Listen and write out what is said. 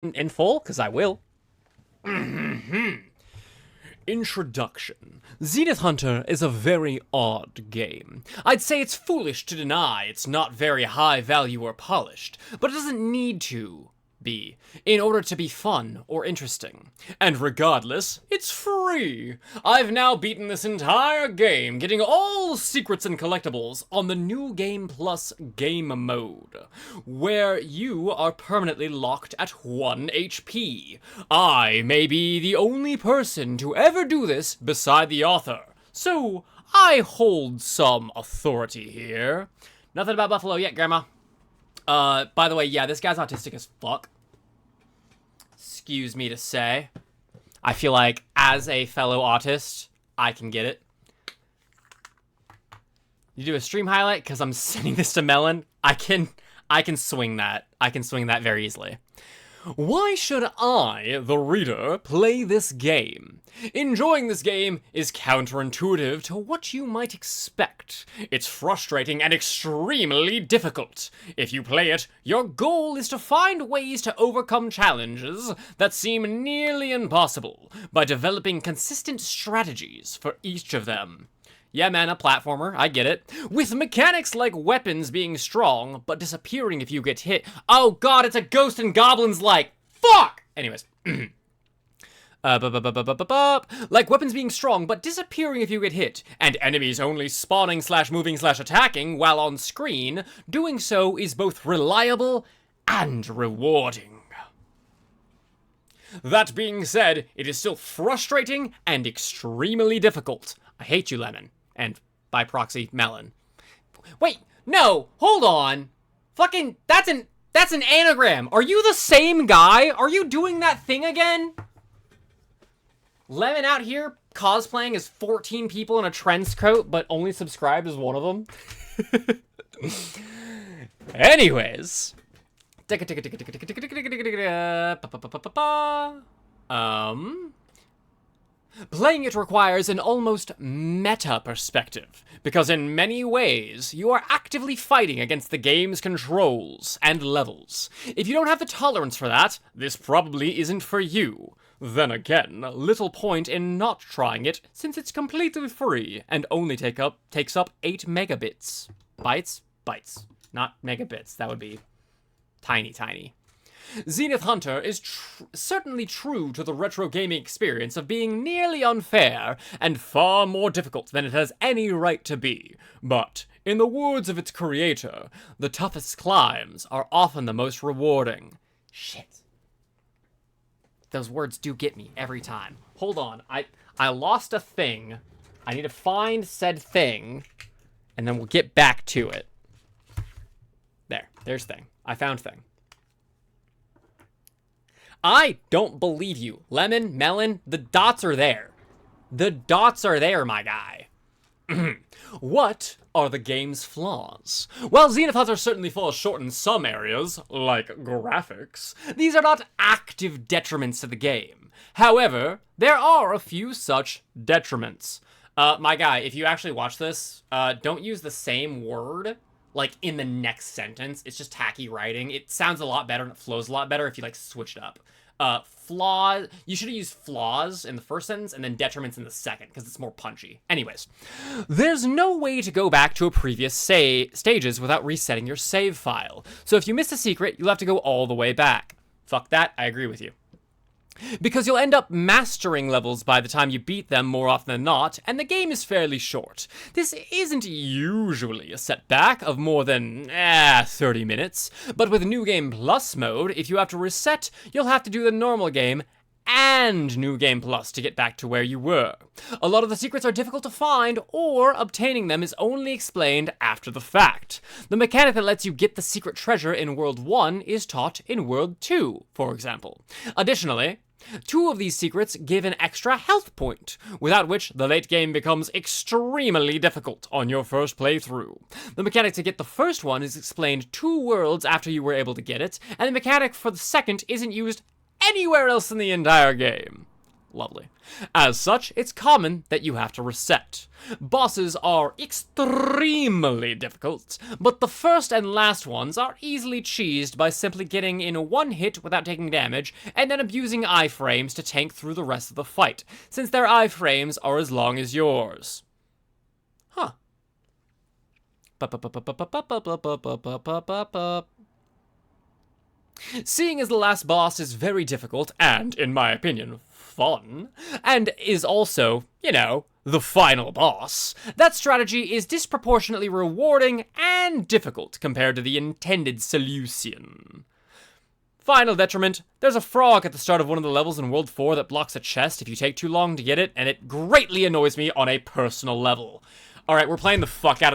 in full? Because I will. Introduction. Zenith Hunter is a very odd game. I'd say it's foolish to deny it's not very high value or polished, but it doesn't need to be in order to be fun or interesting. And regardless, it's free. I've now beaten this entire game, getting all secrets and collectibles on the New Game Plus game mode, where you are permanently locked at 1 HP. I may be the only person to ever do this beside the author, so I hold some authority here. Nothing about Buffalo yet, Grandma. By the way, yeah, this guy's autistic as fuck. Excuse me to say. I feel like, as a fellow autist, I can get it. You do a stream highlight? Because I'm sending this to Melon. I can swing that. I can swing that very easily. Why should I, the reader, play this game? Enjoying this game is counterintuitive to what you might expect. It's frustrating and extremely difficult. If you play it, your goal is to find ways to overcome challenges that seem nearly impossible by developing consistent strategies for each of them. Yeah, man, a platformer, I get it. With mechanics like weapons being strong, but disappearing if you get hit. Oh god, it's a Ghost and Goblins like. Fuck! Anyways. Like weapons being strong, but disappearing if you get hit, and enemies only spawning / moving / attacking while on screen, doing so is both reliable and rewarding. That being said, it is still frustrating and extremely difficult. I hate you, Lemon. And, by proxy, Melon. Wait, no, hold on. Fucking, that's an anagram. Are you the same guy? Are you doing that thing again? Lemon out here cosplaying as 14 people in a trench coat, but only subscribed as one of them. Anyways. Playing it requires an almost meta perspective, because in many ways, you are actively fighting against the game's controls and levels. If you don't have the tolerance for that, this probably isn't for you. Then again, little point in not trying it, since it's completely free and only takes up 8 megabits. Bytes? Bytes. Not megabits, that would be tiny. Zenith Hunter is certainly true to the retro gaming experience of being nearly unfair and far more difficult than it has any right to be. But, in the words of its creator, the toughest climbs are often the most rewarding. Shit. Those words do get me every time. Hold on, I lost a thing. I need to find said thing, and then we'll get back to it. There's thing. I found thing. I don't believe you. Lemon, Melon, the dots are there. The dots are there, my guy. What are the game's flaws? While Zenith Hunter certainly falls short in some areas, like graphics, these are not active detriments to the game. However, there are a few such detriments. My guy, if you actually watch this, don't use the same word like in the next sentence. It's just tacky writing. It sounds a lot better and it flows a lot better if you like switch it up. Flaws, you should have used flaws in the first sentence and then detriments in the second because it's more punchy. Anyways, there's no way to go back to a previous stages without resetting your save file. So if you miss a secret, you'll have to go all the way back. Fuck that, I agree with you. Because you'll end up mastering levels by the time you beat them more often than not, and the game is fairly short. This isn't usually a setback of more than 30 minutes, but with New Game Plus mode, if you have to reset, you'll have to do the normal game and New Game Plus to get back to where you were. A lot of the secrets are difficult to find, or obtaining them is only explained after the fact. The mechanic that lets you get the secret treasure in World 1 is taught in World 2, for example. Additionally, 2 of these secrets give an extra health point, without which the late game becomes extremely difficult on your first playthrough. The mechanic to get the first one is explained 2 worlds after you were able to get it, and the mechanic for the second isn't used anywhere else in the entire game. Lovely. As such, it's common that you have to reset. Bosses are extremely difficult, but the first and last ones are easily cheesed by simply getting in one hit without taking damage, and then abusing iframes to tank through the rest of the fight, since their iframes are as long as yours. Huh. Seeing as the last boss is very difficult and, in my opinion, fun, and is also, you know, the final boss, that strategy is disproportionately rewarding and difficult compared to the intended solution. Final detriment, there's a frog at the start of one of the levels in World 4 that blocks a chest if you take too long to get it, and it greatly annoys me on a personal level. Alright, we're playing the fuck out of